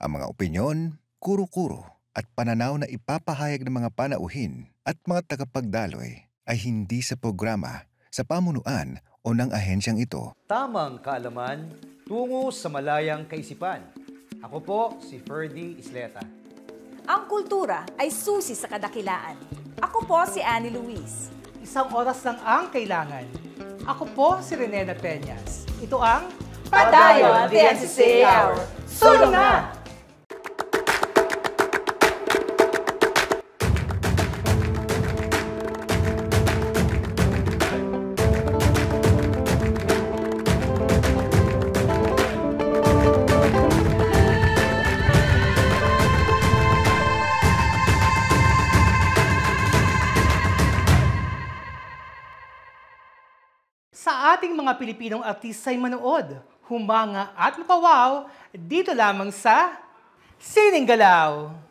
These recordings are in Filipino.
Ang mga opinyon, kuro-kuro at pananaw na ipapahayag ng mga panauhin at mga tagapagdaloy ay hindi sa programa, sa pamunuan o ng ahensyang ito. Tamang kaalaman tungo sa malayang kaisipan. Ako po si Ferdy Isleta. Ang kultura ay susi sa kadakilaan. Ako po si Annie Luis. Isang oras lang ang kailangan. Ako po si Renena Peñas. Ito ang Padayon, the NCCA Hour. Sulong na! Sa ating mga Pilipinong artista'y manood, humanga at mapawaw dito lamang sa Sining Galaw.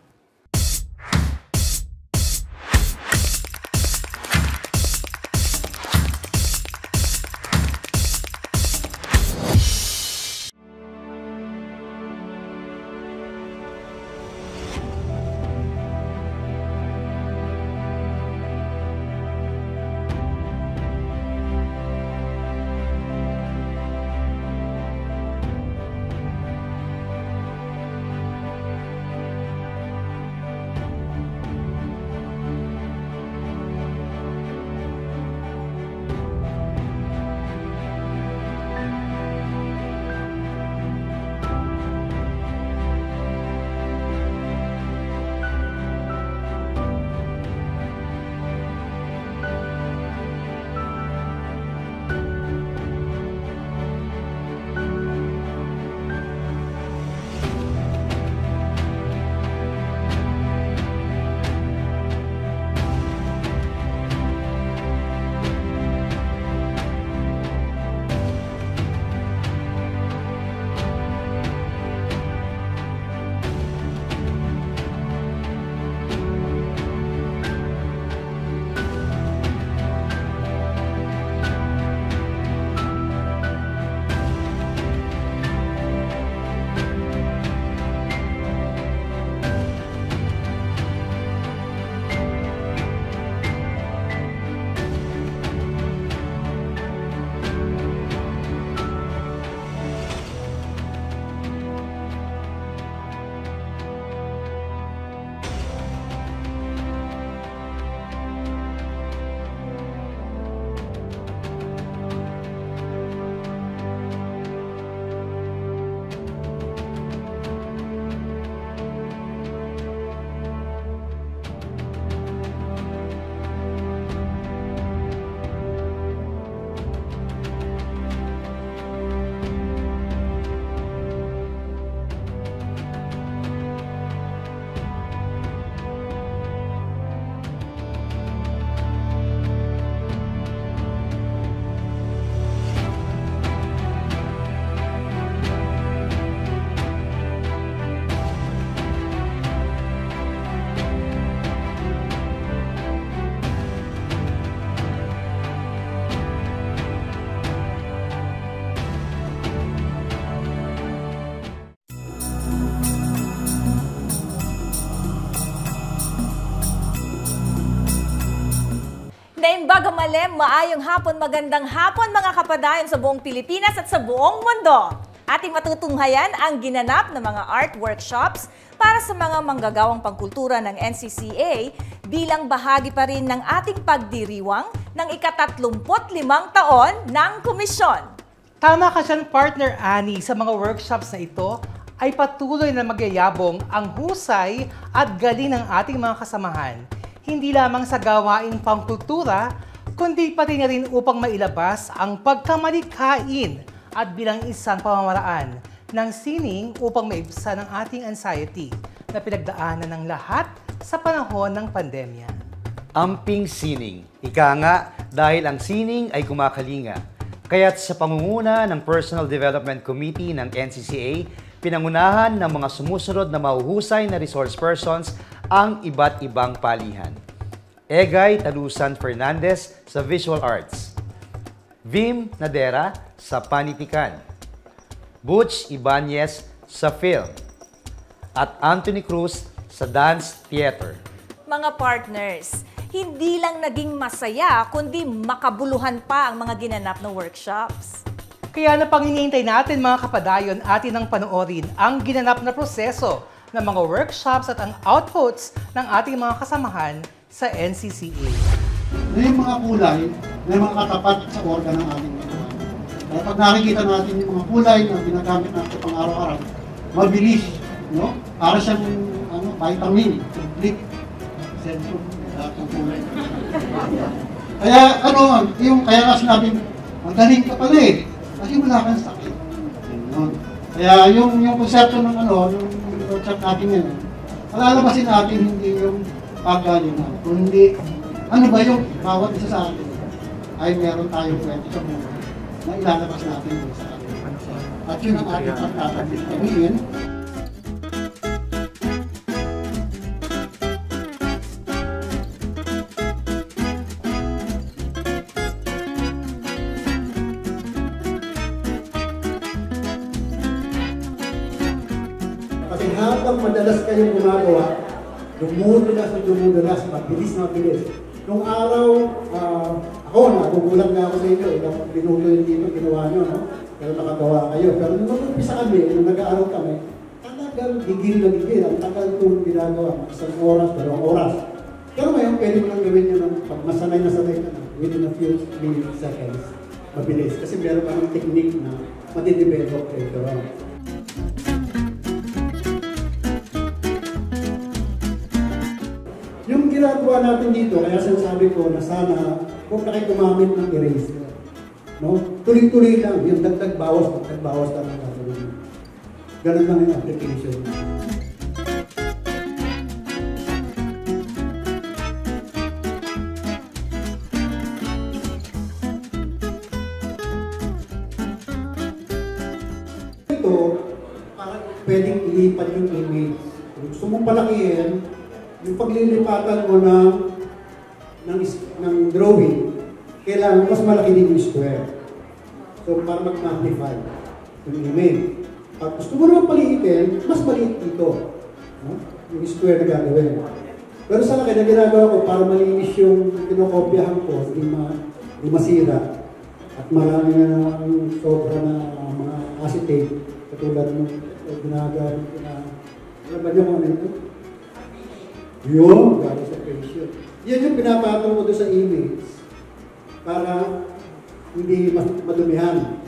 Naimbaga malem, maayong hapon, magandang hapon mga kapadayon sa buong Pilipinas at sa buong mundo. Ating matutunghayan ang ginanap na mga art workshops para sa mga manggagawang pangkultura ng NCCA bilang bahagi pa rin ng ating pagdiriwang ng ika-35 taon ng komisyon. Tama ka dyan, partner Annie, sa mga workshops na ito ay patuloy na magyayabong ang husay at galing ng ating mga kasamahan. Hindi lamang sa gawaing pangkultura, kundi pati na rin upang mailabas ang pagkamalikhain at bilang isang pamamaraan ng sining upang maibsan ang ating anxiety na pinagdaanan ng lahat sa panahon ng pandemya. Amping sining. Ika nga, dahil ang sining ay kumakalinga. Kaya't sa pangunguna ng Personal Development Committee ng NCCA, pinangunahan ng mga sumusunod na mahuhusay na resource persons ang iba't ibang palihan. Egay Talusan Fernandez sa Visual Arts, Vim Nadera sa Panitikan, Butch Ibanez sa Film, at Anthony Cruz sa Dance Theater. Mga partners, hindi lang naging masaya, kundi makabuluhan pa ang mga ginanap na workshops. Kaya na pang hinihintay natin mga kapadayon, atin ang panoorin ang ginanap na proseso ng mga workshops at ang outputs ng ating mga kasamahan sa NCCA. May mga kulay, may mga katapat sa organ ng ating katawan. Kaya pag nakikita natin yung mga kulay na ginagamit natin pang araw-araw, mabilis, no? Para siyang vitamin, complete, cellphone, lahat ng kulay. Kaya kaya kasi natin, ang galing ka pala eh, kasi wala kang sakit. Kaya yung konsepto ng yung workshop natin yan, alalabasin natin hindi yung paggalingan, kundi ano ba yung bawat isa sa atin ay meron tayong kwento sa buhay na ilalabas natin sa atin. At yun ang ating pagtatabihin. Kasi habang madalas kayong gumagawa, dumudulas, mabilis. Nung araw, ako, nagugulang na ako sa inyo, ilang binulo yung dito, ginawa nyo, no? Pero nakagawa kayo. Pero nung nag-umpisa kami, nung nag-aaral kami, talagang gigil na gigil. Ang tagal itong ginagawa, isang oras, 2 oras. Pero ngayon, pwede mo lang gawin nyo ng pag masanay na within a few milliseconds, mabilis. Kasi meron ka ng technique na matidevelop later on. Yung ginagawa natin dito, kaya sinasabi ko na sana huwag na kayo gumamit ng eraser. No? Tuloy-tuloy lang, yung dagdag bawas lang ang gagawin. Ganun lang yung application. Ito, parang pwedeng ilipat yung image. Kung gusto mong palakihin, yung paglilipatan mo ng drawing, kailangan mas malaki din yung square. So, para mag-magnify yung image. Pag gusto mo naman paliitin, mas maliit dito. No? Yung square na gagawin. Pero sa laki na ginagawa ko, para malinis yung kinokopyahan ko, hindi masira. At marami na sobra na mga acetate, katulad ng ginagamit na, alam ba niyo kung ano ito? Yun, galing sa patient. Yan yung pinapatong mo doon sa image para hindi madumihan.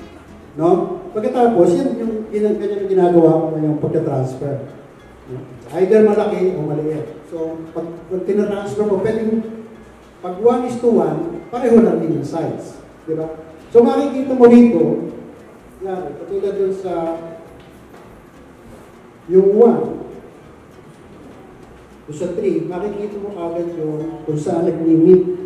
No? Pagkatapos, yan yung kanyang ginagawa ko yung pagka-transfer. No? Either malaki o maliit. So, pag tina-transfer mo, pwedeng pag 1:1, pareho lang din yung size. Diba? So, makikita mo dito, yan, katulad dun sa yung 1. Sa 3, makikita mo agad yung kung saan nag-limit.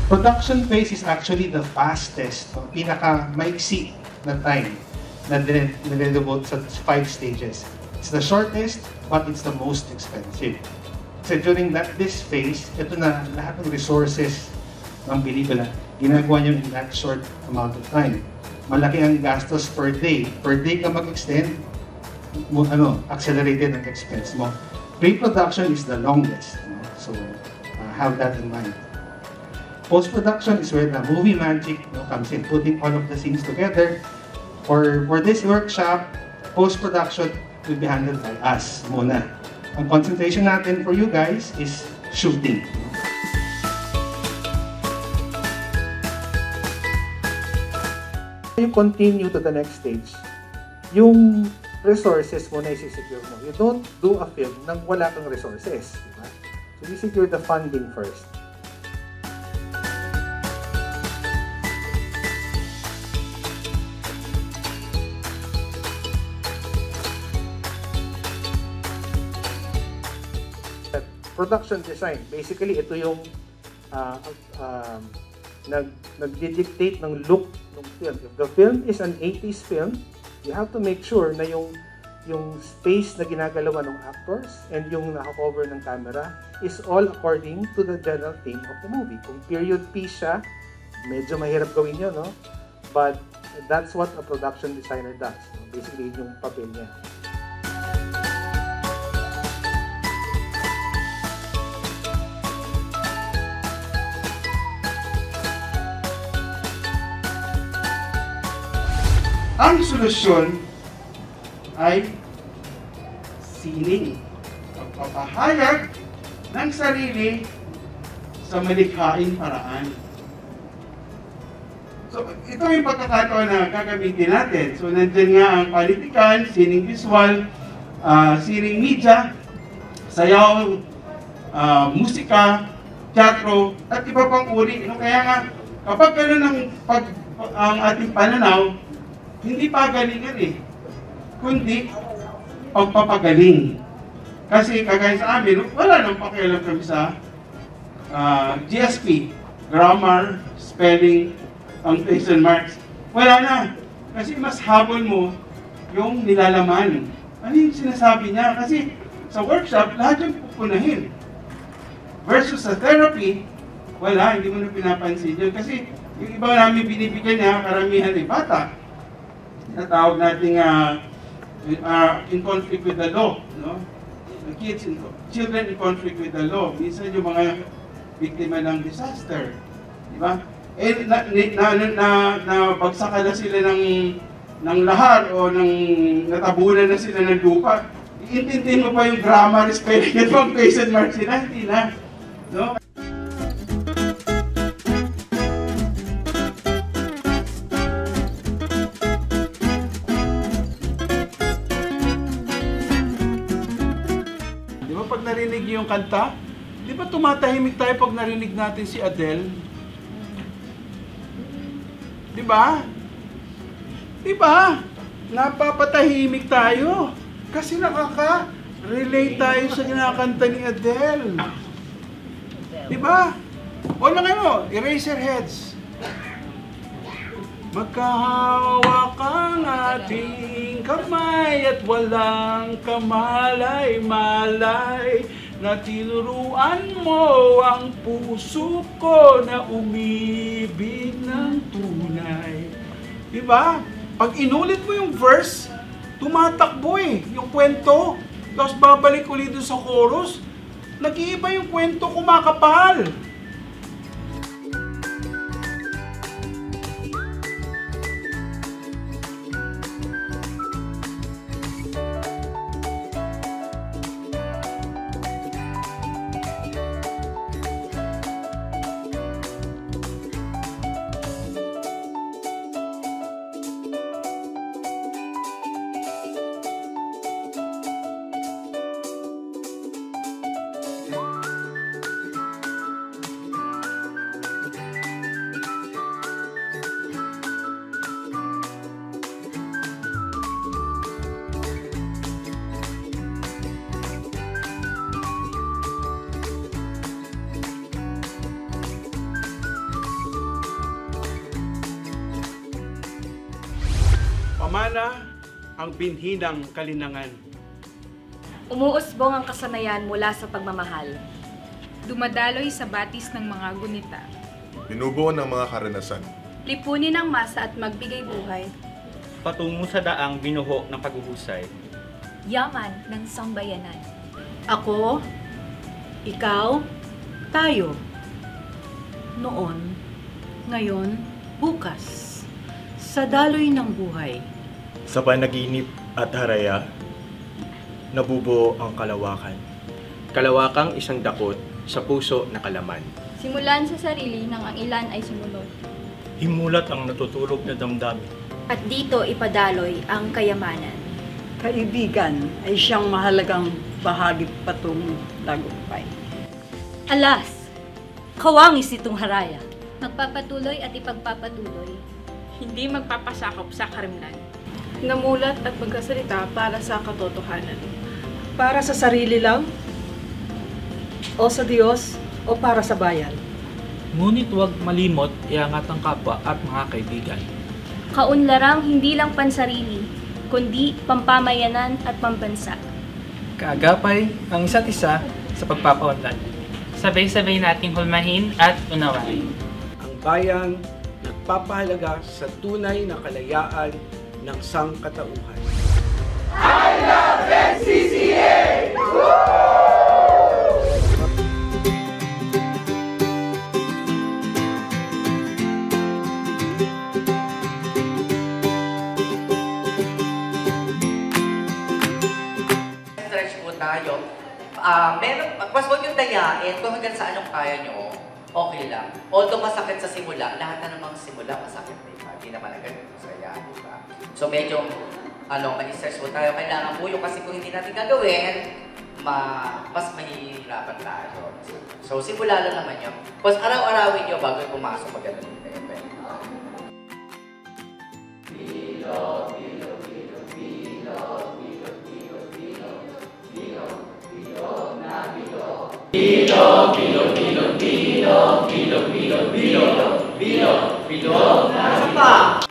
Production phase is actually the fastest, pinaka-maiksi na time na nire-devote sa 5 stages. It's the shortest, but it's the most expensive. So during this phase, ito na lahat ng resources ng pelikula, ginagawa nyo in that short amount of time. Malaki ang gastos per day. Per day ka mag-extend, accelerated ang expense mo. Pre-production is the longest. So have that in mind. Post-production is where the movie magic comes in, putting all of the scenes together. For this workshop, post-production will be handled by us muna. Ang concentration natin for you guys is shooting. You continue to the next stage. Yung resources mo na isi-secure mo. You don't do a film nang wala kang resources. Diba? So you secure the funding first. production design. Basically, ito yung nag-dictate ng look ng film. If the film is an 80s film, you have to make sure na yung space na ginagalawa ng actors and yung naka-cover ng camera is all according to the general theme of the movie. Kung period piece siya, medyo mahirap gawin yun, no? But that's what a production designer does. Basically, yung papel niya. Ang solusyon ay sining, pagpapahayag ng sarili sa malikhaing paraan. So, ito yung pagkakataon na gagamitin natin. So, nandyan nga ang politikan, sining visual, sining media, sayaw, musika, teatro, at iba pang uri. Kaya nga, kapag gano'n ang ating pananaw, hindi pagalingan kundi pagpapagaling. Kasi kagaya sa amin, wala nang pakialam kami sa GSP, grammar, spelling, punctuation marks. Wala na. Kasi mas habol mo yung nilalaman. Ano yung sinasabi niya? Kasi sa workshop, lahat yung pupunahin. Versus sa therapy, wala, hindi mo na pinapansin yun. Kasi yung iba namin binibigyan niya, karamihan ay bata. Natawag natin in conflict with the law, no? Children in conflict with the law. Minsan yung mga biktima ng disaster, di ba? Eh, nabagsakan na sila ng lahar o natabunan na sila ng lupa. Iintindihin mo pa yung grammar, spelling, at punctuation marks sila, hindi na, no? Pag narinig niyo yung kanta, di ba tumatahimik tayo pag narinig natin si Adele? Di ba? Di ba? Napapatahimik tayo. Kasi nakaka-relate tayo sa kinakanta ni Adele. Di ba? O lang ano, Eraserheads. Magkahawak ang ating kamay at walang kamalay-malay na tinuruan mo ang puso ko na umibig ng tunay. Diba? Pag inulit mo yung verse, tumatakbo yung kwento. Tapos babalik ulit doon sa chorus, nag-iiba yung kwento, kumakapal. Pamana ang binhi ng kalinangan. Umuusbong ang kasanayan mula sa pagmamahal. Dumadaloy sa batis ng mga gunita. Binubuo ng mga karanasan. Lipunin ang masa at magbigay buhay. Patungo sa daang binuho ng paghuhusay. Yaman ng sambayanan. Ako, ikaw, tayo. Noon, ngayon, bukas. Sa daloy ng buhay. Sa panaginip at haraya, nabubuo ang kalawakan. Kalawakang isang dakot sa puso na kalaman. Simulan sa sarili nang ang ilan ay sumunod. Himulat ang natutulog na damdamin. At dito ipadaloy ang kayamanan. Kaibigan ay siyang mahalagang bahagi patungong tagumpay. Alas, kawangis itong haraya. Magpapatuloy at ipagpapatuloy. Hindi magpapasakop sa karimlan. Namulat at magkasalita para sa katotohanan. Para sa sarili lang? o sa Diyos o para sa bayan. Ngunit huwag malimot iangat ang kapwa at mga kaibigan. Kaunlarang hindi lang pansarili, kundi pampamayanan at pambansa. Kaagapay ang isa't isa sa pagpapaunlad. Sabay-sabay nating hulmahin at unawain. Ang bayan nagpapahalaga sa tunay na kalayaan ng sangkatauhan. I love NCCA! Stretch po tayo. Mas huwag yung dayain kung hanggang sa anong kaya nyo, okay lang. Although masakit sa simula, lahat na namang simula masakit, diba? Hindi naman agad masaya, diba? So medyo, ma-stress po tayo. Kailangan po yung kasi kung hindi natin gagawin, mas mahihirapan tayo. So simula lang naman yun. Tapos araw-arawin nyo bago yung pumasok maganda dito. Bilo, bilo, bilo, bilo, bilo, bilo, bilo, bilo, bilo, na bilo. Bilo, bilo, bilo, bilo, bilo, bilo, bilo, bilo, bilo, na bilo.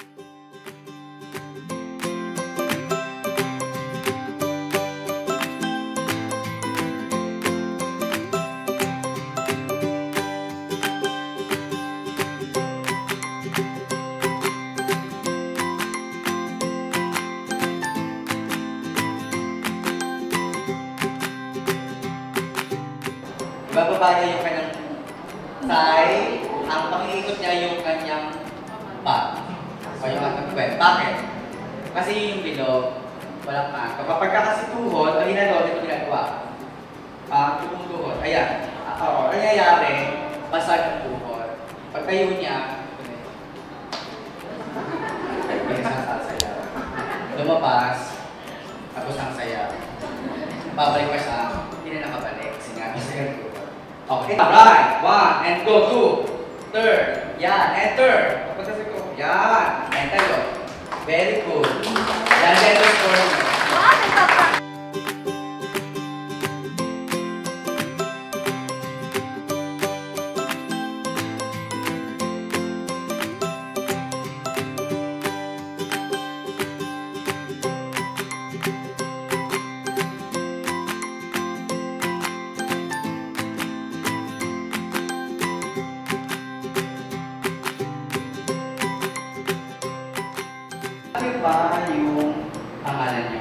Bababa niya yung kanyang thigh, ang pang-iikot niya yung kanyang back. O yung ating kwet. Bakit? Kasi yung bilog, walang mat. Kapag kasi tuhod, ang ginagawa, ito ginagawa. Yung tuhod, ayan. Ang nangyayari, basag ang tuhod. Pag tayo niya, lumabas, tapos ang saya. Babalik pa siya, hindi na nakabalik. Kasi nga, kasi nga okay, right, 1, and go, 2, third, yan, and third. Tapos kasi ko, yan, and tayo. Very good. Yan, then score mo. Ano ba yung pangalan nyo?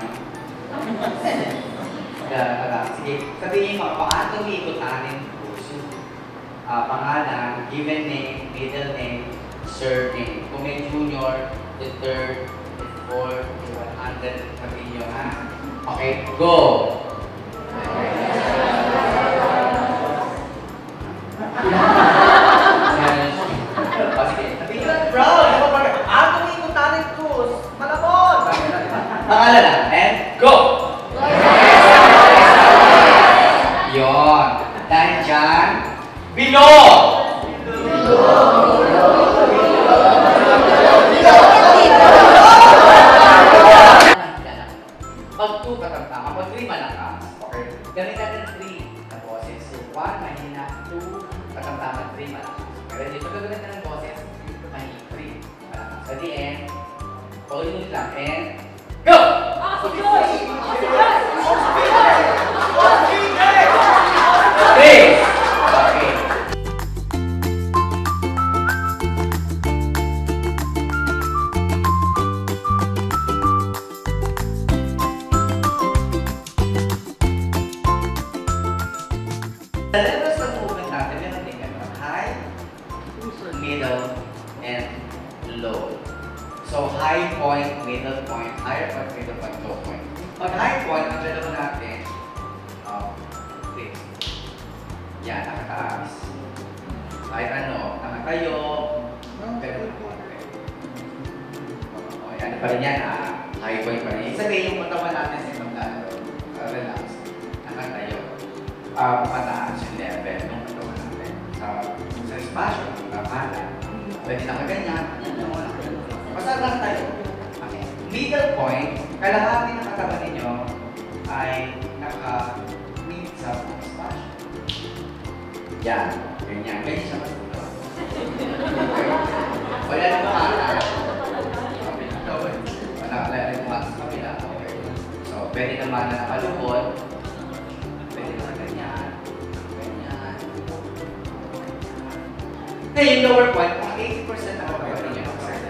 Sige, sabihin mo, paano umiikot natin puso? Pangalan, given name, middle name, surname. Kung may junior, the third, the fourth, the 100, sabihin nyo ha. Okay, go! Pangalan lang, and go! Yun. Dahil dyan, bilog! Pag 2 katamtama, pag 3 malakas. Okay? Ganit natin 3 na boses. So 1, mahina, 2, katamtama, 3 malakas. Pero dito gagawin natin ng boses, mahina, 3 malakas. At the end, paulit lang, and go! Sa levels ng movement natin, meron din ganun. High, middle, and low. So, high point, middle point, higher point, middle point, low point. Pag high point, ang dalawa natin, yan, nakataas. Kahit ano, nakatayo, ganun po. Okay, ano pa rin yan, high point pa rin. Sabihin yung katawan natin sa ibang lalo, relax, nakatayo. Mataas yung level ng katawan natin. Sa espasyo, ng kamala, pwede nakaganyan, basta lang tayo. Okay. Middle point, kalahati ng katawan ninyo ay naka-meet sa espasyo. Yan, ganyan. Ganyan siya matuto. Wala na mukha. Wala na mukha sa kabila. Okay. So, pwede naman na nakalubot. Pwede naman ganyan. Ganyan. Ngayon, yung lower point, mga 80% na kapag niya ang side.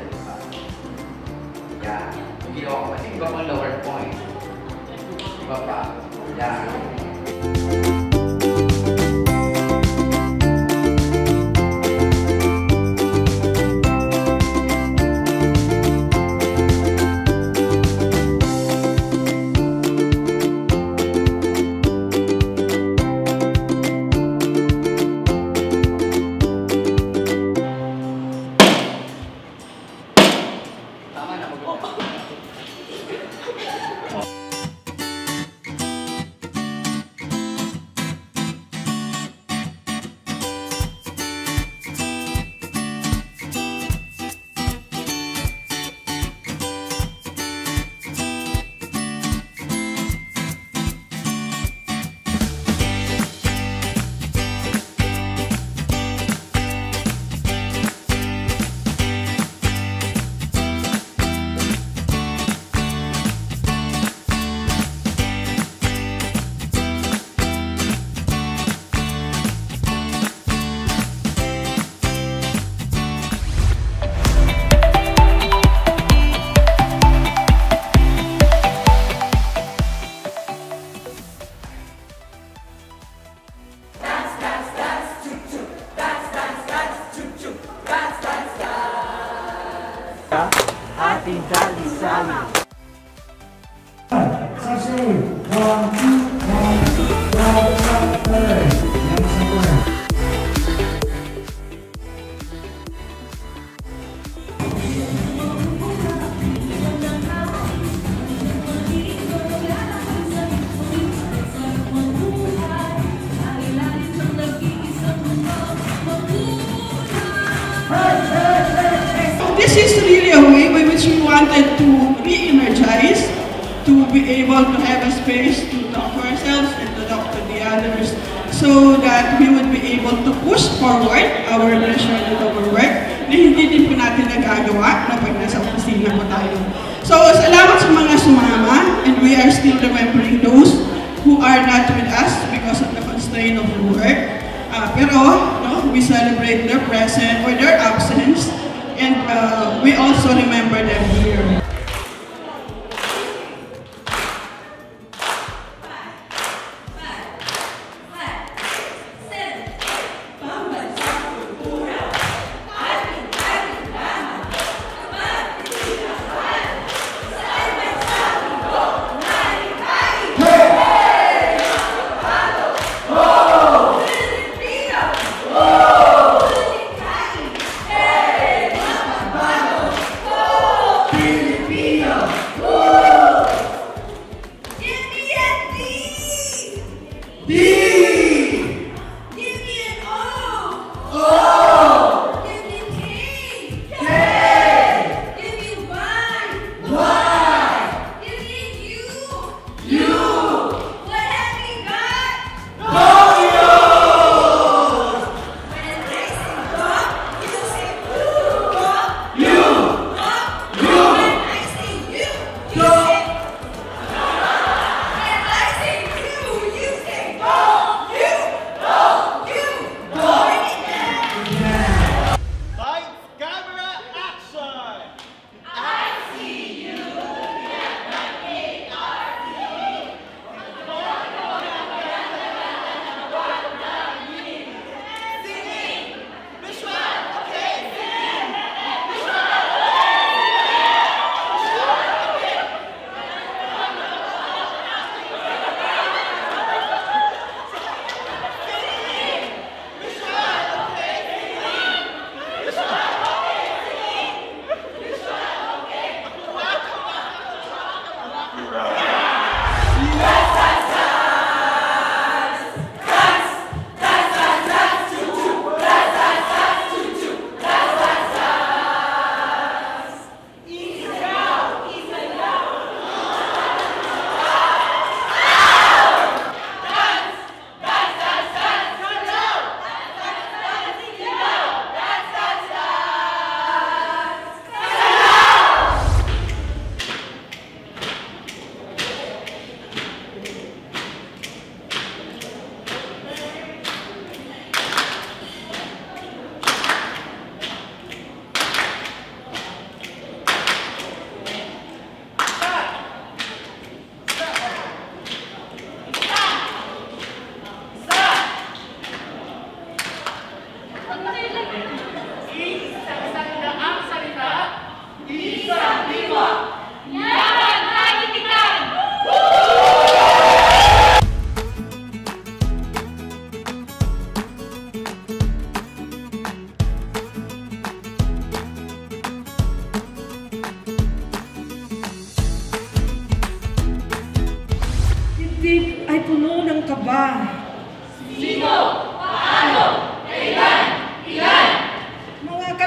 Yan. Yung ginawa ko kasi iba pang lower point. Iba pa. Yan. Ating dali-sali. This is really a way by which we wanted to re-energize, to be able to have a space to talk to ourselves and to talk to the others, so that we would be able to push forward our mission and our work na hindi din po natin nagagawa na pag nasa opisina po tayo. So, salamat sa mga sumama, and we are still remembering those who are not with us because of the constraint of the work. Pero, no, we celebrate their presence or their absence, and we also remember them here.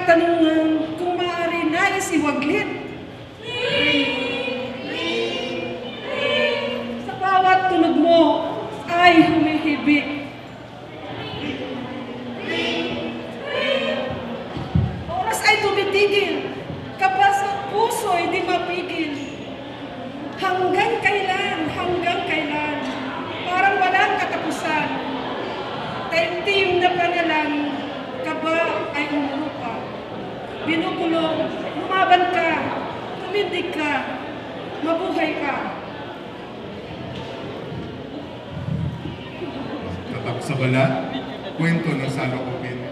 katanungan kung maaari nais iwaglit. Sa bawat tunog mo ay humihibik. Oras ay tumitigil, kapag sa puso ay di mapigil. Hanggang kailan, parang walang katapusan. Taimtim na panalangin, kaba ay umupa. Binukulong, lumaban ka, tumindig ka, mabuhay ka. Tatak sa balat, kwento ng salokopin,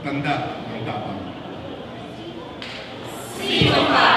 tanda ng tapang. Sino ka?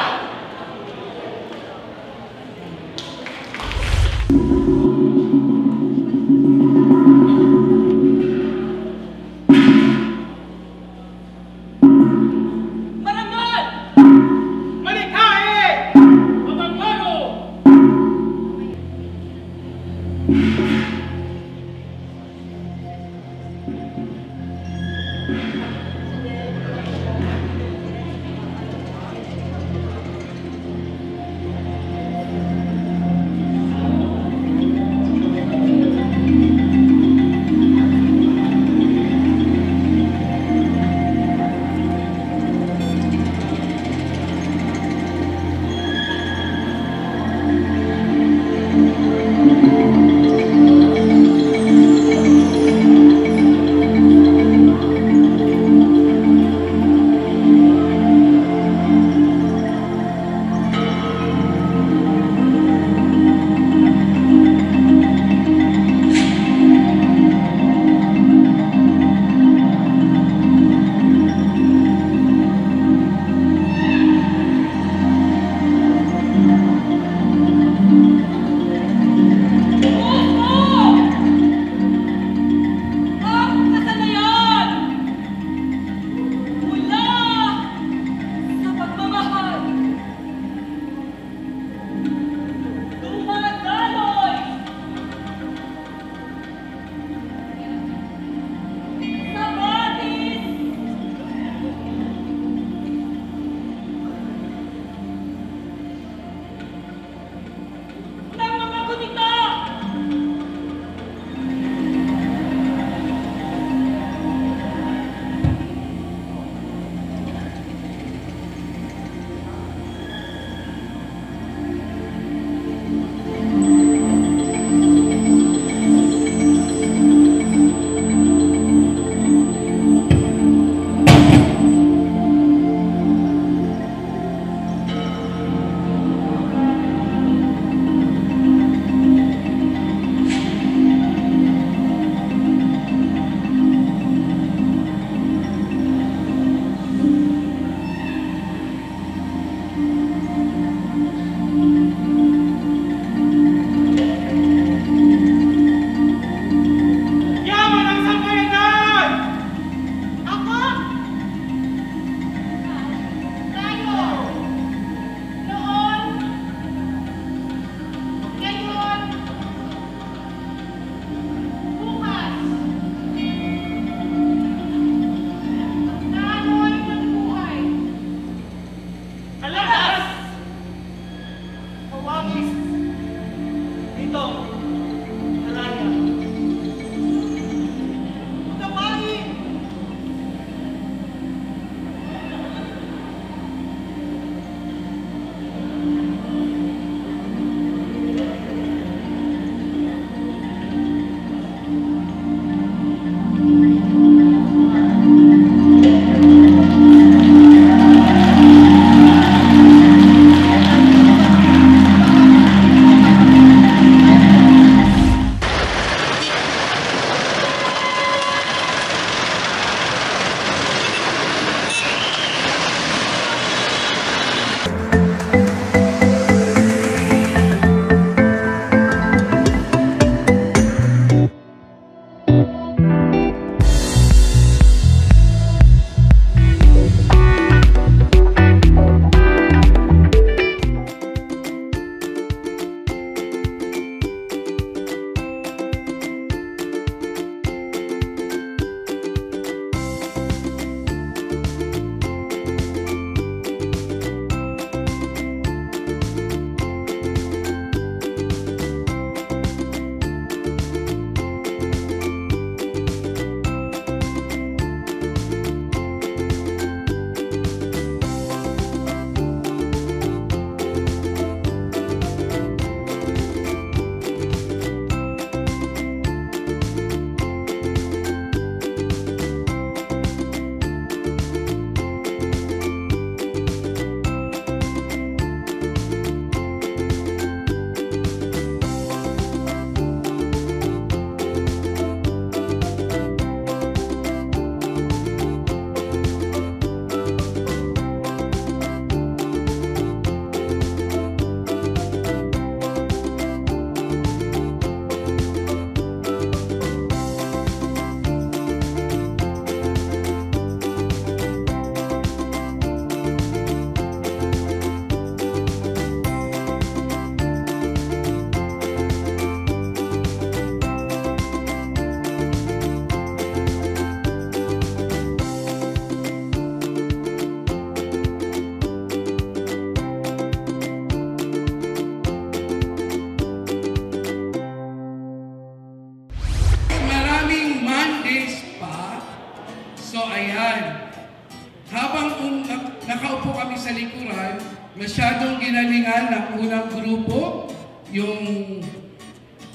sa likuran, masyadong ginalingan ng unang grupo, yung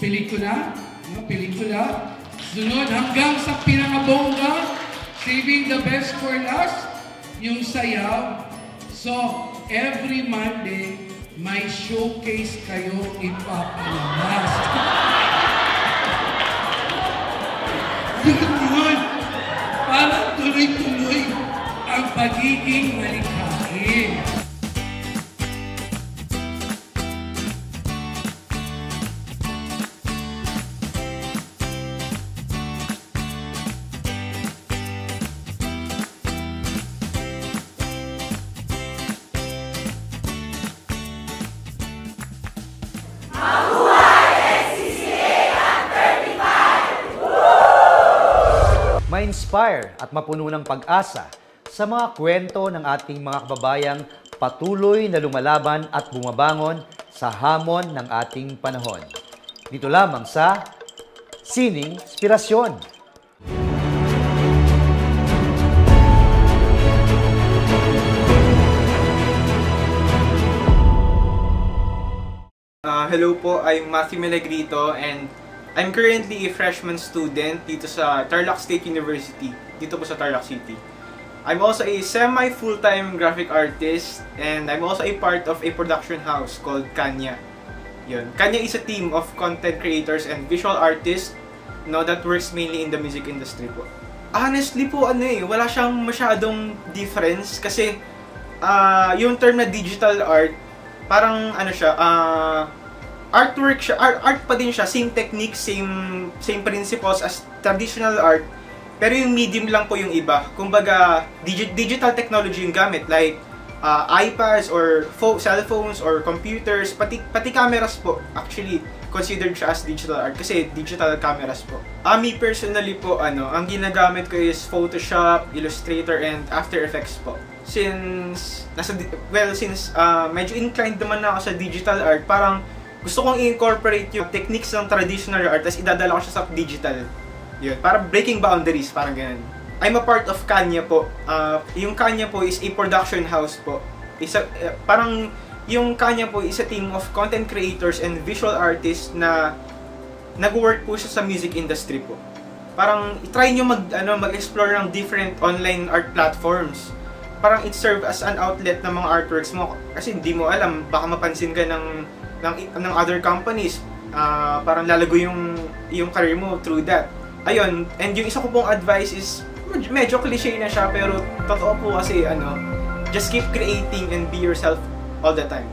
pelikula. Sunod hanggang sa pinakabongga, saving the best for last, yung sayaw. So, every Monday, may showcase kayo ipapalabas. Yun, para tuloy-tuloy ang pagiging malikhain. Ma-inspire at mapuno ng pag-asa sa mga kwento ng ating mga kababayang patuloy na lumalaban at bumabangon sa hamon ng ating panahon. Dito lamang sa Sining Inspirasyon. Hello po, I'm Matthew Melagrito and I'm currently a freshman student dito sa Tarlac State University, dito po sa Tarlac City. I'm also a semi-full-time graphic artist and I'm also a part of a production house called Kanya. Yun. Kanya is a team of content creators and visual artists that works mainly in the music industry po. Honestly po, wala siyang masyadong difference kasi yung term na digital art, parang artwork siya, art pa din siya, same technique, same principles as traditional art, pero yung medium lang po yung iba. Kumbaga, digital technology yung gamit, like iPads or cell phones or computers, pati cameras po, actually considered siya as digital art kasi digital cameras po. Me personally po, ang ginagamit ko is Photoshop, Illustrator, and After Effects po. Since medyo inclined naman na ako sa digital art, parang gusto kong i-incorporate yung techniques ng traditional art tapos idadala ko siya sa digital. Yun, para breaking boundaries, parang ganun. I'm a part of Kanya po. Yung Kanya po is a production house po. Yung Kanya po is a team of content creators and visual artists na nag-work po siya sa music industry po. Parang try nyo mag-explore ng different online art platforms. Parang it serve as an outlet ng mga artworks mo kasi hindi mo alam, baka mapansin ka ng other companies, parang lalago yung career mo through that. Ayun, and yung isa ko pong advice is, medyo cliche na siya, pero totoo po kasi, just keep creating and be yourself all the time.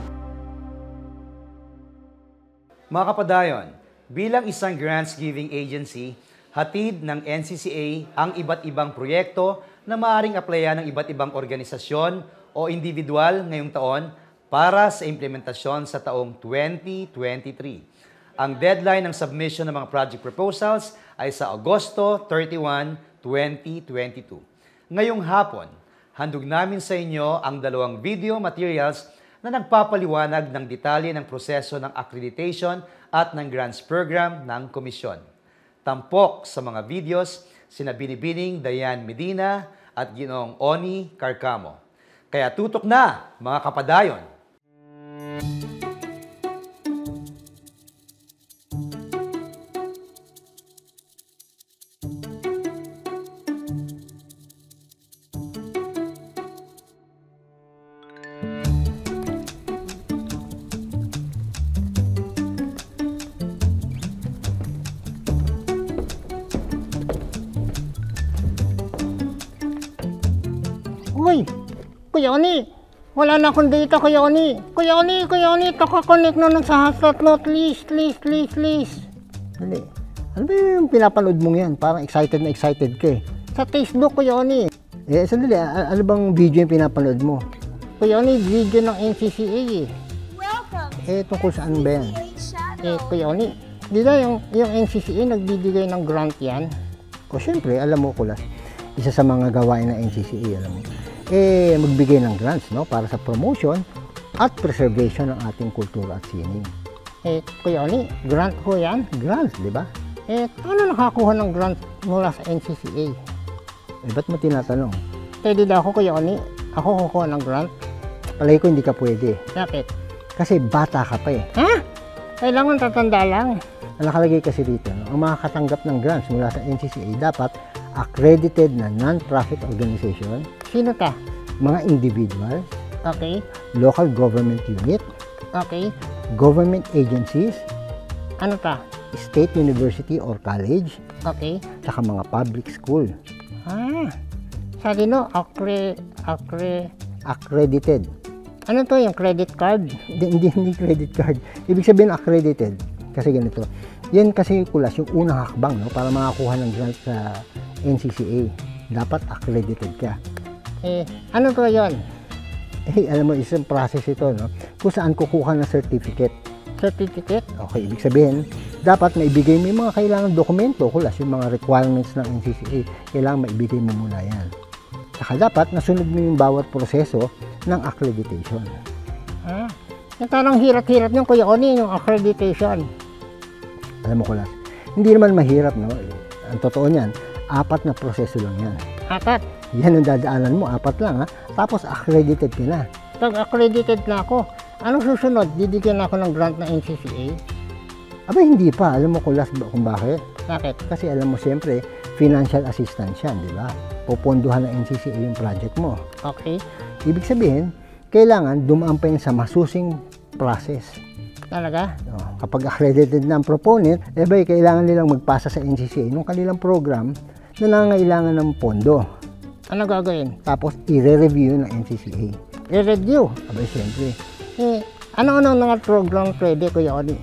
Mga kapadayon, bilang isang grants giving agency, hatid ng NCCA ang iba't ibang proyekto na maaaring applyan ng iba't ibang organisasyon o individual ngayong taon para sa implementasyon sa taong 2023. Ang deadline ng submission ng mga project proposals ay sa Agosto 31, 2022. Ngayong hapon, handog namin sa inyo ang 2 video materials na nagpapaliwanag ng detalye ng proseso ng accreditation at ng grants program ng komisyon. Tampok sa mga videos sina Binibining Dayan Medina at Ginoong Oni Carcamo. Kaya tutok na, mga kapadayon! Uy, Kuya Oni, wala na akong data, Kuya Oni. Kuya Oni, taka-connect na sa hotspot mo. Please. Dali. Ano ba yung pinapanood mong yan? Parang excited ka eh. Sa Facebook, Kuya Oni. Sandali, ano bang video yung pinapanood mo? Kuya Oni, video ng NCCA eh. Tungkol saan ba yan? Kuya Oni, di ba yung NCCA nagbibigay ng grant yan? O syempre, alam mo Kulas, isa sa mga gawain ng NCCA, alam mo. Magbigay ng grants, no, para sa promotion at preservation ng ating kultura at sining. Kuya Oni, grant ko yan? Grants, di ba? Paano nakakuha ng grant mula sa NCCA? Ba't mo tinatanong? Pwede daw ako, Kuya Oni, ako kukuha ng grant? Palagi ko hindi ka pwede. Bakit? Kasi bata ka pa eh. Ha? Kailangan tatanda lang. Ang nakalagay kasi dito, no? Ang makakatanggap ng grants mula sa NCCA dapat accredited na non-profit organization. Sino ta? Mga individuals. Okay. Local government unit. Okay. Government agencies. Ano ta? State university or college. Okay. Saka mga public school. Sabi no, accredited. Ano to yung credit card? Hindi credit card. Ibig sabihin accredited. Kasi ganito. Yan kasi kulas yung unang hakbang, no, para makakuha ng grant sa NCCA. Dapat accredited ka. Ano to yon? Alam mo, isang process ito, no? Kung saan kukuha ng certificate. Certificate? Okay, ibig sabihin, dapat maibigay mo yung mga kailangan dokumento, kulas yung mga requirements ng NCCA. Kailangan maibigay mo muna yan. Saka dapat nasunod mo yung bawat proseso ng accreditation. Parang hirap-hirap yung Kuya Oni, yung accreditation. Alam mo, kulas, hindi naman mahirap, no? Ang totoo niyan, 4 na proseso lang yan. 4? Yan ang dadaanan mo, 4 lang, ha? Tapos accredited ka na. Pag accredited na ako, anong susunod? Didikyan ako ng grant ng NCCA? Aba, hindi pa. Alam mo, kulas, kung bakit? Bakit? Kasi alam mo, siyempre, financial assistance yan, di ba? Pupondohan ng NCCA yung project mo. Okay. Ibig sabihin, kailangan dumaan pa yun sa masusing process. Talaga? Kapag accredited na ang proponent, kailangan nilang magpasa sa NCCA nung kanilang program na nangangailangan ng pondo. Ano gagawin? Tapos, i-review ng NCCA. I-review? Abay, siyempre. Ano-ano mga program pwede, Kuya Oni?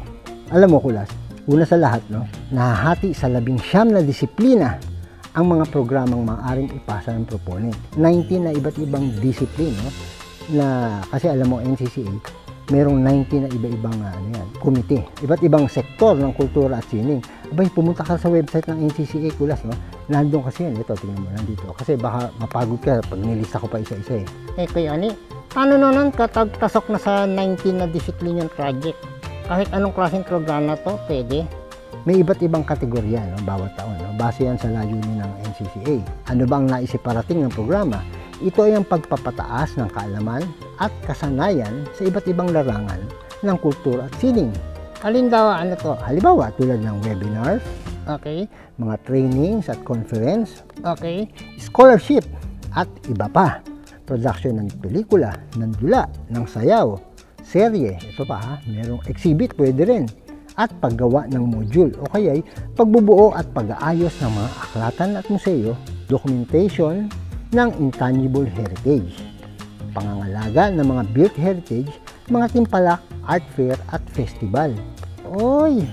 Alam mo, kulas, una sa lahat, no, nahahati sa 19 na disiplina ang mga programang maaaring ipasa ng proponent. 19 na iba't ibang discipline, no, na kasi alam mo, NCCA, merong 19 na iba-ibang komite. Iba't ibang sektor ng kultura at sining. Abay, pumunta ka sa website ng NCCA, kulas, no? Nandun kasi yan. Ito, tingnan mo, nandito. Kasi baka mapagod ka pag nilista ko pa isa-isa eh. Kuya Ani, paano nun katagtasok na sa 19 na discipline yung project? Kahit anong klaseng programa to, pwede? May iba't ibang kategorya, no, bawat taon. No? Base yan sa layunin ng NCCA. Ano ba ang naisiparating ng programa? Ito ay ang pagpapataas ng kaalaman at kasanayan sa iba't ibang larangan ng kultura at sining. Halimbawa, Halimbawa, tulad ng webinars, okay, mga trainings at conference, okay, scholarship, at iba pa. Production ng pelikula, ng dula, ng sayaw, serye, ito pa ha, merong exhibit, pwede rin. At paggawa ng module o kaya'y pagbubuo at pag-aayos ng mga aklatan at museo, documentation ng intangible heritage, pangangalaga ng mga built heritage, mga timpalak, art fair at festival. Oy,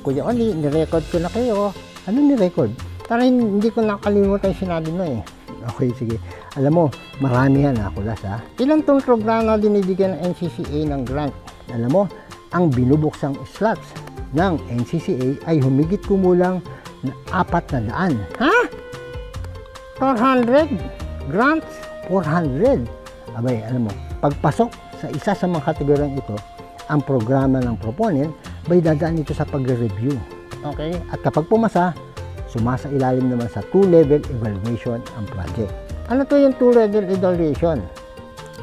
Kuya Oni, nirecord ko na kayo. Ano nirecord? Para hindi ko nakalimutan yung sinabi mo eh. Okay, sige. Alam mo, marami yan kulas ha. Ilang tong programa dinibigyan ng NCCA ng grant? Alam mo, ang binubuksang slots ng NCCA ay humigit kumulang na 400. Ha? 400? Grants? 400. Abay, alam mo, pagpasok sa isa sa mga kategoryang ito, ang programa ng proponent, bay dadaan ito sa pagre-review. Okay? At kapag pumasa, sumasa ilalim naman sa 2-level evaluation ang project. Ano to yung 2-level evaluation?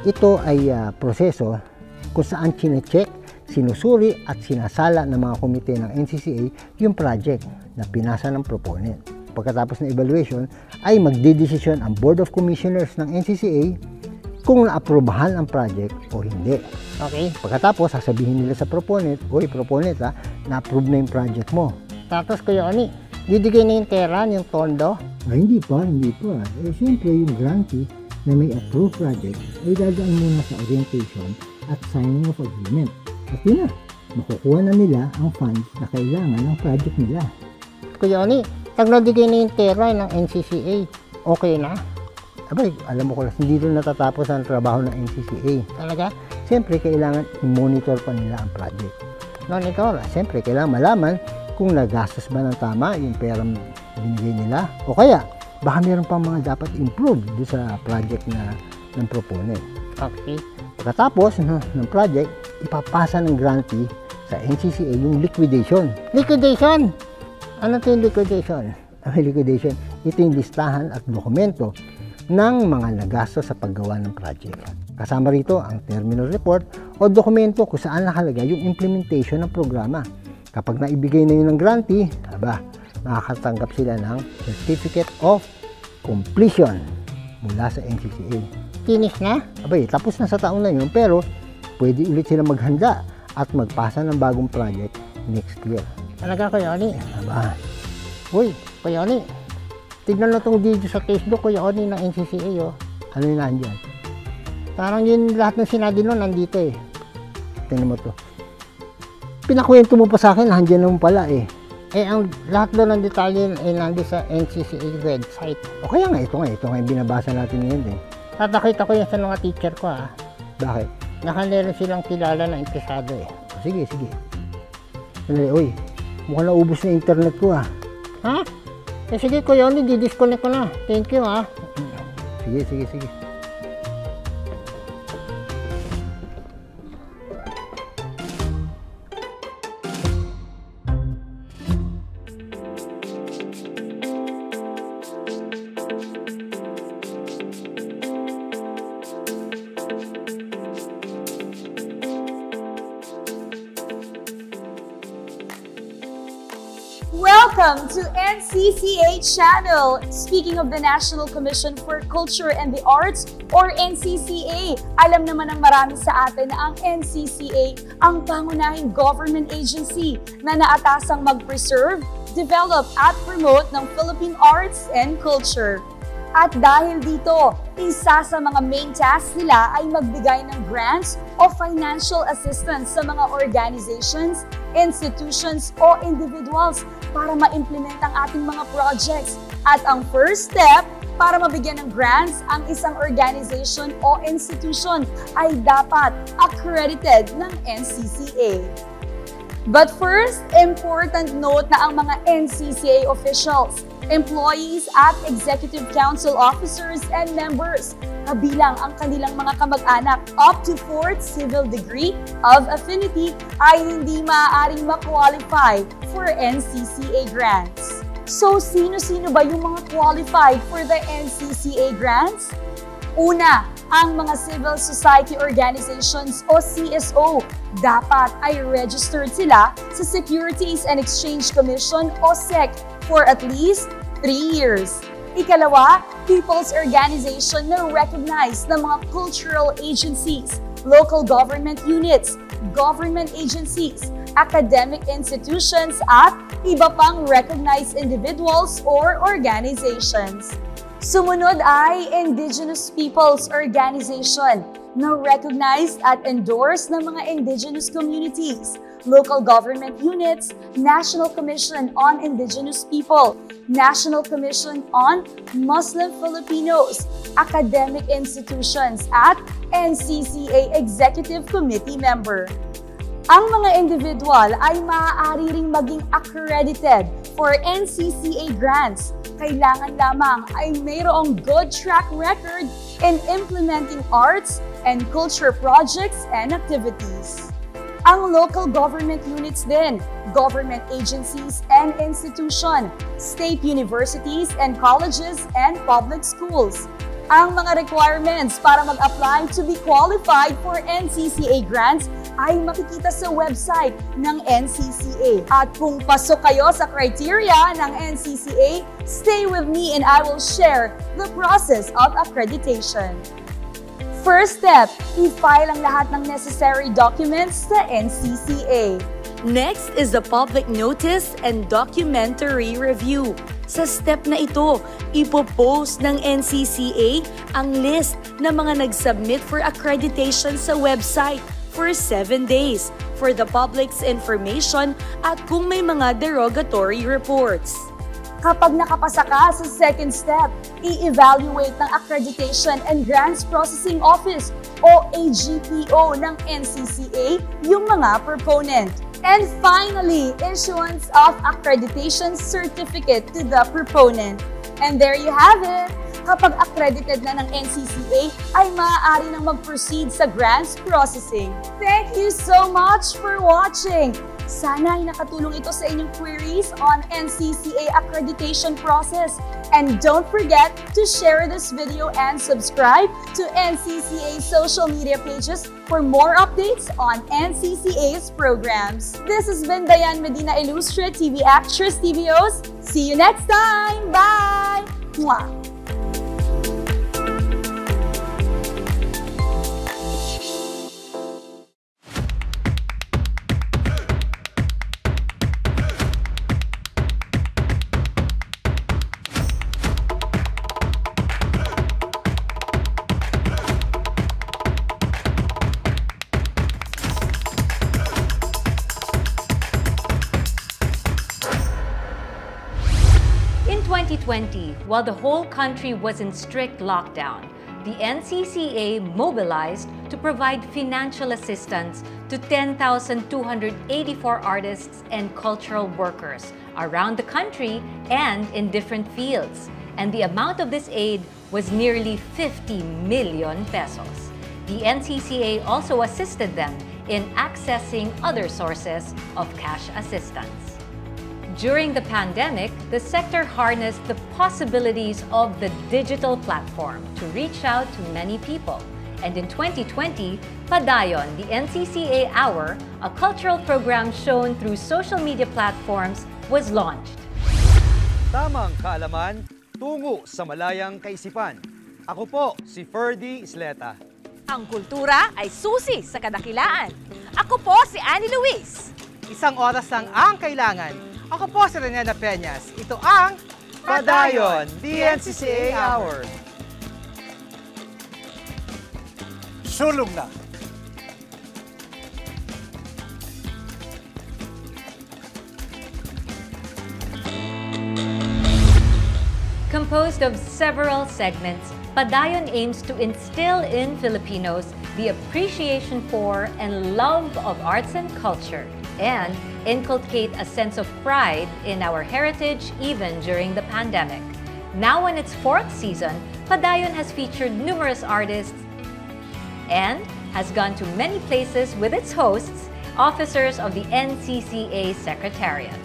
Ito ay proseso kung saan chinecheck, sinusuri at sinasala ng mga komite ng NCCA yung project na pinasa ng proponent. Pagkatapos ng evaluation ay magdidesisyon ang Board of Commissioners ng NCCA kung naaprubahan ang project o hindi. Okay? Pagkatapos, sasabihin nila sa proponent, oy proponent na-approve na yung project mo. Tapos Kuya Oni, didikay na yung pera, yung tondo? Ay, hindi pa. Siyempre yung grantee na may approved project ay dadaan muna sa orientation at signing of agreement. At yun na, makukuha na nila ang funds na kailangan ng project nila. Kuya Oni, pag nadigay na yung pera ng NCCA, okay na? Abay, alam mo ko, hindi rin natatapos ang trabaho ng NCCA. Talaga? Siyempre, kailangan i-monitor pa nila ang project. Monitor, siyempre, kailangan malaman kung nagastos ba ng tama yung perang binigay nila. O kaya, baka meron pang mga dapat improve doon sa project na ng proponent. Okay. Pagkatapos ng project, ipapasa ng grantee sa NCCA yung liquidation. Liquidation? Ano ito yung liquidation? Liquidation, ito yung listahan at dokumento ng mga nagastos sa paggawa ng project. Kasama rito ang terminal report o dokumento kung saan nakalagay yung implementation ng programa. Kapag naibigay na yun ng grantee, makakatanggap sila ng Certificate of Completion mula sa NCCA. Finish na? Tapos na sa taon na yun, pero pwede ulit sila maghanda at magpasa ng bagong project next year. Talaga, Kuya Oni? Uy, Kuya Oni, tignan na itong video sa Facebook, Kuya Oni, ng NCCA, oh. Ano yung nandyan? Parang yun lahat ng sinabi nun, nandito eh. Tingnan mo to. Pinakwento mo pa sa akin, nandiyan naman pala eh. Ang lahat doon ng detalye ay nandito sa NCCA website. O kaya nga, ito nga yung binabasa natin ngayon eh. Tatakita ko yan sa mga teacher ko ah. Bakit? Nakaleron silang kilala na interesado eh. Sige. Uy, mukhang naubos na internet ko ah. Ha? Sige Kuya Oni, di-disconnect ko na. Thank you ah. Sige. Welcome to NCCA Channel. Speaking of the National Commission for Culture and the Arts or NCCA, alam naman ng marami sa atin na ang NCCA ang pangunahing government agency na naatasang mag-preserve, develop at promote ng Philippine arts and culture. At dahil dito, isa sa mga main tasks nila ay magbigay ng grants o financial assistance sa mga organizations, institutions o individuals para ma-implement ang ating mga projects. At ang first step para mabigyan ng grants ang isang organization o institution ay dapat accredited ng NCCA. But first, important note na ang mga NCCA officials, employees at executive council officers and members, kabilang ang kanilang mga kamag-anak up to 4th civil degree of affinity ay hindi maaaring ma-qualify for NCCA grants. So, sino-sino ba yung mga qualified for the NCCA grants? Una, ang mga civil society organizations o CSO. Dapat ay registered sila sa Securities and Exchange Commission o SEC for at least 3 years. Ikalawa, people's organization na recognized ng mga cultural agencies, local government units, government agencies, academic institutions, at iba pang recognized individuals or organizations. Sumunod ay Indigenous Peoples Organization na recognized at endorsed ng mga indigenous communities, local government units, National Commission on Indigenous People, National Commission on Muslim Filipinos, academic institutions, at NCCA Executive Committee member. Ang mga individual ay maaari ring maging accredited for NCCA grants. Kailangan lamang ay mayroong good track record in implementing arts and culture projects and activities. Ang local government units din, government agencies and institution, state universities and colleges and public schools. Ang mga requirements para mag-apply to be qualified for NCCA grants ay makikita sa website ng NCCA. At kung pasok kayo sa criteria ng NCCA, stay with me and I will share the process of accreditation. First step, i-file ang lahat ng necessary documents sa NCCA. Next is the public notice and documentary review. Sa step na ito, ipopost ng NCCA ang list ng mga nag-submit for accreditation sa website for 7 days for the public's information at kung may mga derogatory reports. Kapag nakapasa ka sa second step, i-evaluate ng Accreditation and Grants Processing Office o AGPO ng NCCA yung mga proponent. And finally, issuance of accreditation certificate to the proponent. And there you have it! Kapag accredited na ng NCCA, ay maaari nang mag-proceed sa grants processing. Thank you so much for watching! Sana ay nakatulong ito sa inyong queries on NCCA accreditation process. And don't forget to share this video and subscribe to NCCA social media pages for more updates on NCCA's programs. This has been Dayan Medina Ilustre, TV Actress TVOs. See you next time! Bye! Mwah! In 2020, while the whole country was in strict lockdown, the NCCA mobilized to provide financial assistance to 10,284 artists and cultural workers around the country and in different fields. And the amount of this aid was nearly 50 million pesos. The NCCA also assisted them in accessing other sources of cash assistance. During the pandemic, the sector harnessed the possibilities of the digital platform to reach out to many people. And in 2020, Padayon, the NCCA Hour, a cultural program shown through social media platforms, was launched. Tamang kaalaman, tungo sa malayang kaisipan. Ako po si Ferdy Isleta. Ang kultura ay susi sa kadakilaan. Ako po si Annie Luis. Isang oras lang ang kailangan. Ako po si Renena Peñas. Ito ang Padayon, the NCCA Hour. Sulong na. Composed of several segments, Padayon aims to instill in Filipinos the appreciation for and love of arts and culture, and inculcate a sense of pride in our heritage even during the pandemic. Now in its 4th season, Padayon has featured numerous artists and has gone to many places with its hosts, officers of the NCCA Secretariat.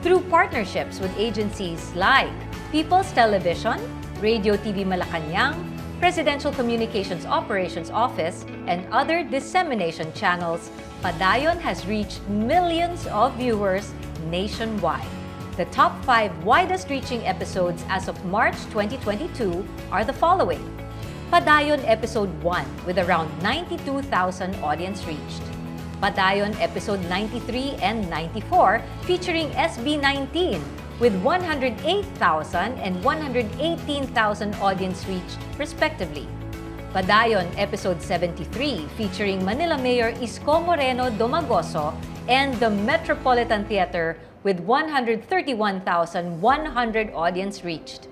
Through partnerships with agencies like People's Television, Radio TV Malacanang, Presidential Communications Operations Office, and other dissemination channels, Padayon has reached millions of viewers nationwide. The top 5 widest-reaching episodes as of March 2022 are the following. Padayon Episode 1 with around 92,000 audience reached. Padayon Episode 93 and 94 featuring SB19 with 108,000 and 118,000 audience reached respectively. Padayon Episode 73 featuring Manila Mayor Isko Moreno Domagoso and the Metropolitan Theater with 131,100 audience reached.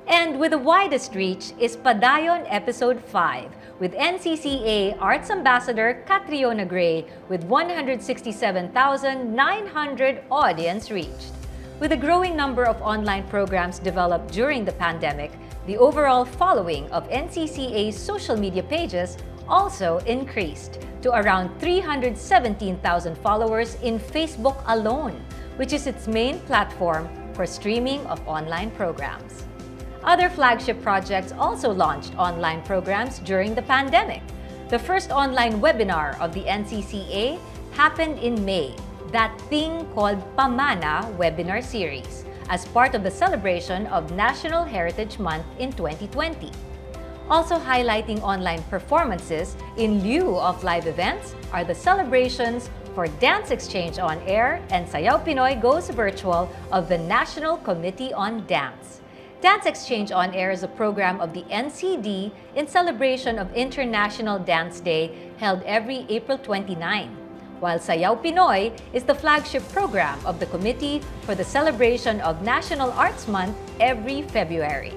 And with the widest reach is Padayon Episode 5 with NCCA Arts Ambassador Catriona Gray with 167,900 audience reached. With a growing number of online programs developed during the pandemic, the overall following of NCCA's social media pages also increased to around 317,000 followers in Facebook alone, which is its main platform for streaming of online programs. Other flagship projects also launched online programs during the pandemic. The first online webinar of the NCCA happened in May, That Thing Called Pamana webinar series, as part of the celebration of National Heritage Month in 2020. Also highlighting online performances in lieu of live events are the celebrations for Dance Exchange on Air and Sayaw Pinoy Goes Virtual of the National Committee on Dance. Dance Exchange on Air is a program of the NCD in celebration of International Dance Day held every April 29, while Sayaw Pinoy is the flagship program of the Committee for the celebration of National Arts Month every February.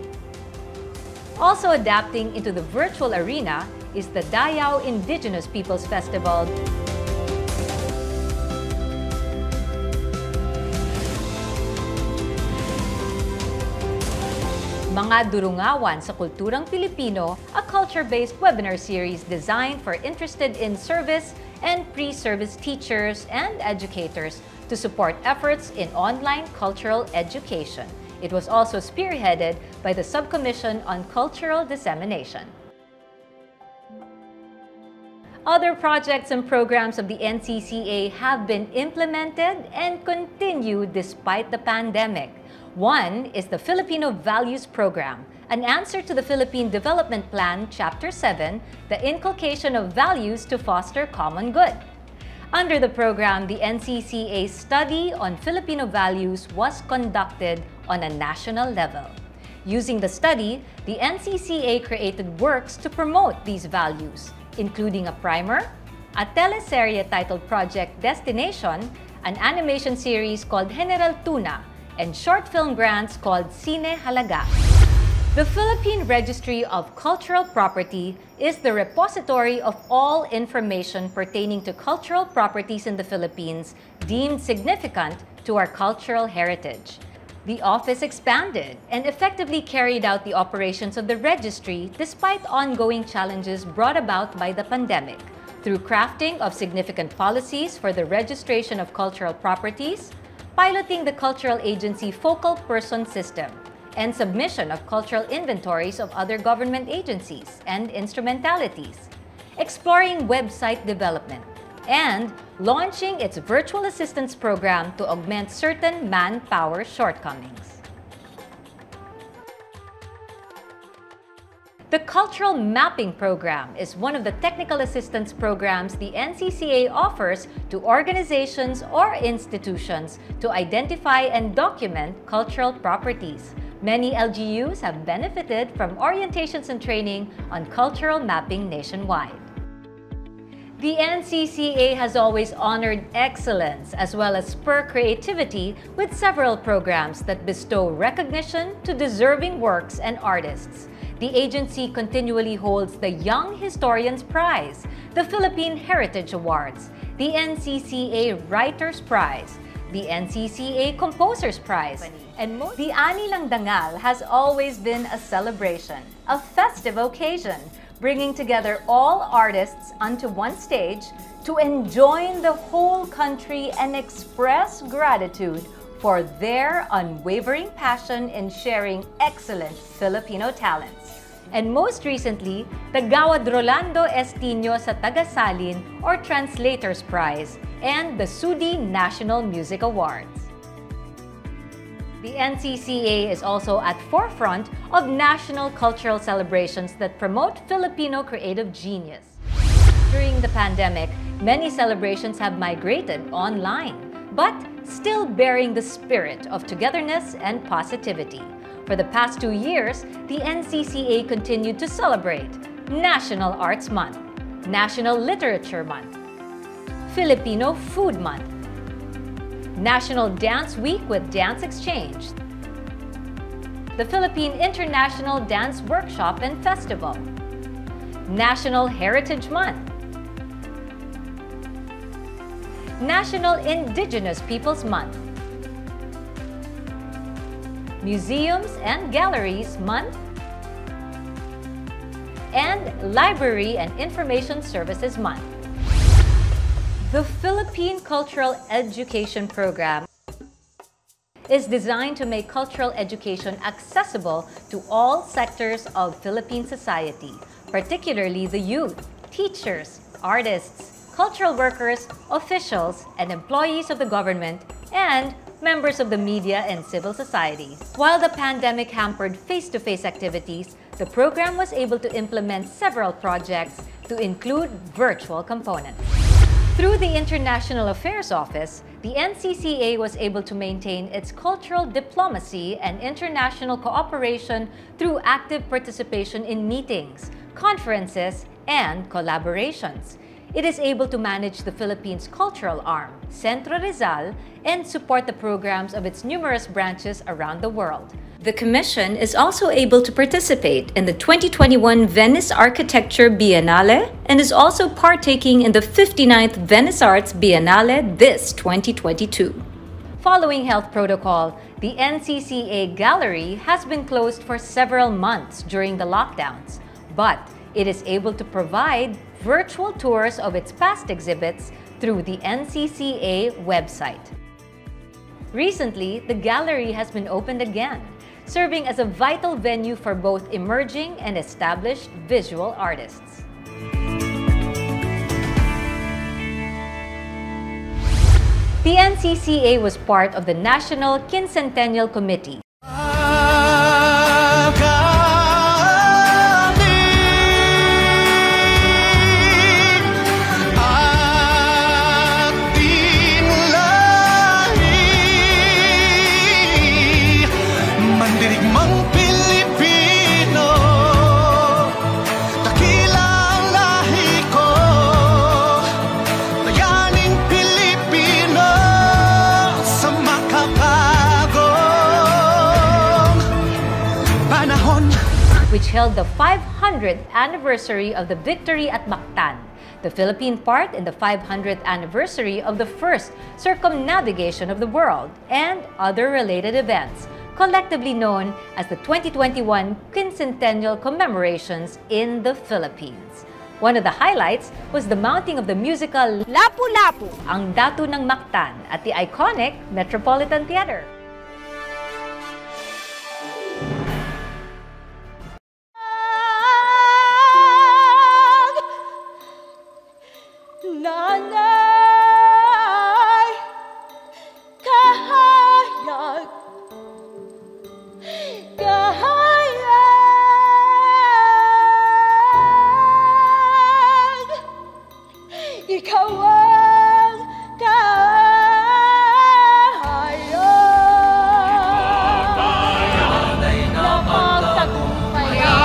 Also adapting into the virtual arena is the Dayao Indigenous Peoples Festival. Mga Durungawan sa Kulturang Pilipino, a culture-based webinar series designed for interested in service and pre-service teachers and educators to support efforts in online cultural education. It was also spearheaded by the Subcommission on Cultural Dissemination. Other projects and programs of the NCCA have been implemented and continue despite the pandemic. One is the Filipino Values Program, an answer to the Philippine Development Plan, Chapter 7, the inculcation of values to foster common good. Under the program, the NCCA study on Filipino values was conducted on a national level. Using the study, the NCCA created works to promote these values, including a primer, a teleserye titled Project Destination, an animation series called General Tuna, and short film grants called Cine Halaga. The Philippine Registry of Cultural Property is the repository of all information pertaining to cultural properties in the Philippines deemed significant to our cultural heritage. The office expanded and effectively carried out the operations of the registry despite ongoing challenges brought about by the pandemic, through crafting of significant policies for the registration of cultural properties, piloting the Cultural Agency Focal Person System, and submission of cultural inventories of other government agencies and instrumentalities, exploring website development, and launching its virtual assistance program to augment certain manpower shortcomings. The Cultural Mapping Program is one of the technical assistance programs the NCCA offers to organizations or institutions to identify and document cultural properties. Many LGUs have benefited from orientations and training on cultural mapping nationwide. The NCCA has always honored excellence as well as spur creativity with several programs that bestow recognition to deserving works and artists. The agency continually holds the Young Historians Prize, the Philippine Heritage Awards, the NCCA Writers Prize, the NCCA Composers Prize, and the Ani Lang Dangal has always been a celebration, a festive occasion, bringing together all artists onto one stage to enjoin the whole country and express gratitude for their unwavering passion in sharing excellent Filipino talents. And most recently, the Gawad Rolando Estino sa Tagasalin or Translators Prize and the SUDI National Music Awards. The NCCA is also at forefront of national cultural celebrations that promote Filipino creative genius. During the pandemic, many celebrations have migrated online, but still bearing the spirit of togetherness and positivity. For the past 2 years, the NCCA continued to celebrate National Arts Month, National Literature Month, Filipino Food Month, National Dance Week with Dance Exchange, the Philippine International Dance Workshop and Festival, National Heritage Month, National Indigenous Peoples Month, Museums and Galleries Month, and Library and Information Services Month. The Philippine Cultural Education Program is designed to make cultural education accessible to all sectors of Philippine society, particularly the youth, teachers, artists, cultural workers, officials, and employees of the government, and members of the media and civil society. While the pandemic hampered face-to-face activities, the program was able to implement several projects to include virtual components. Through the International Affairs Office, the NCCA was able to maintain its cultural diplomacy and international cooperation through active participation in meetings, conferences, and collaborations. It is able to manage the Philippines' cultural arm, Centro Rizal, and support the programs of its numerous branches around the world. The Commission is also able to participate in the 2021 Venice Architecture Biennale and is also partaking in the 59th Venice Arts Biennale this 2022. Following health protocol, the NCCA Gallery has been closed for several months during the lockdowns, but it is able to provide virtual tours of its past exhibits through the NCCA website. Recently, the gallery has been opened again, serving as a vital venue for both emerging and established visual artists. The NCCA was part of the National Quincentennial Committee. Which held the 500th anniversary of the victory at Mactan, the Philippine part in the 500th anniversary of the first circumnavigation of the world, and other related events, collectively known as the 2021 Quincentennial Commemorations in the Philippines. One of the highlights was the mounting of the musical Lapu-Lapu, ang Datu ng Mactan, at the iconic Metropolitan Theater. Nanay, kahayag, kahayag, ikaw ang kahayag, napagtagumpayan,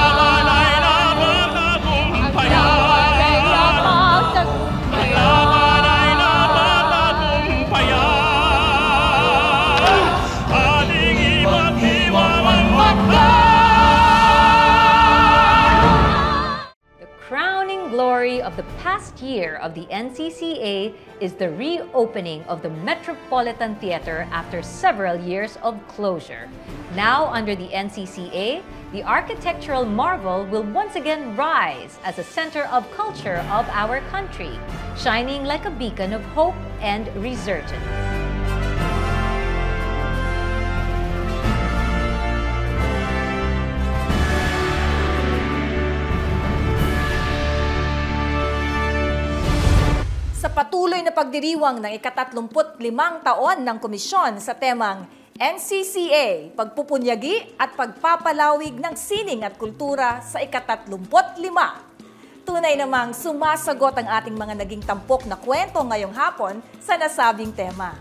of the past year of the NCCA is the reopening of the Metropolitan Theater after several years of closure. Now, under the NCCA, the architectural marvel will once again rise as a center of culture of our country, shining like a beacon of hope and resurgence. Sa patuloy na pagdiriwang ng ika-35 taon ng komisyon sa temang NCCA, pagpupunyagi at pagpapalawig ng sining at kultura sa ika-35. Tunay namang sumasagot ang ating mga naging tampok na kwento ngayong hapon sa nasabing tema.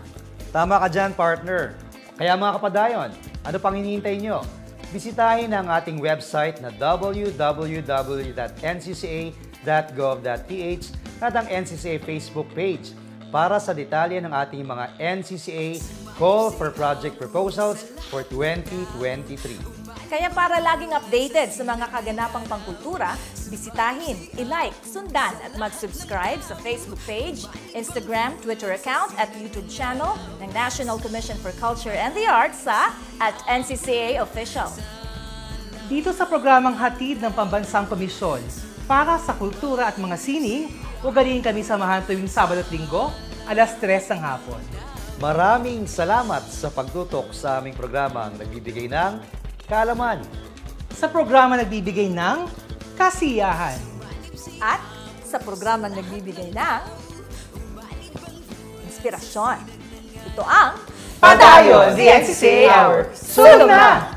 Tama ka dyan, partner. Kaya mga kapadayon, ano pang hinihintay nyo? Bisitahin ang ating website na www.ncca.gov.ph at ang NCCA Facebook page para sa detalye ng ating mga NCCA Call for Project Proposals for 2023. Kaya para laging updated sa mga kaganapang pangkultura, bisitahin, i-like, sundan at mag-subscribe sa Facebook page, Instagram, Twitter account at YouTube channel ng National Commission for Culture and the Arts sa @NCCA Official. Dito sa programang Hatid ng Pambansang Komisyon para sa Kultura at mga Sining, ugaliin kami samahan tuwing Sabado at Linggo, alas 3 ng hapon. Maraming salamat sa pagtutok sa aming programang nagbibigay ng kaalaman. Sa programa nagbibigay ng kasiyahan. At sa programang nagbibigay ng inspirasyon. Ito ang Padayon, the NCCA Hour. Sulong na!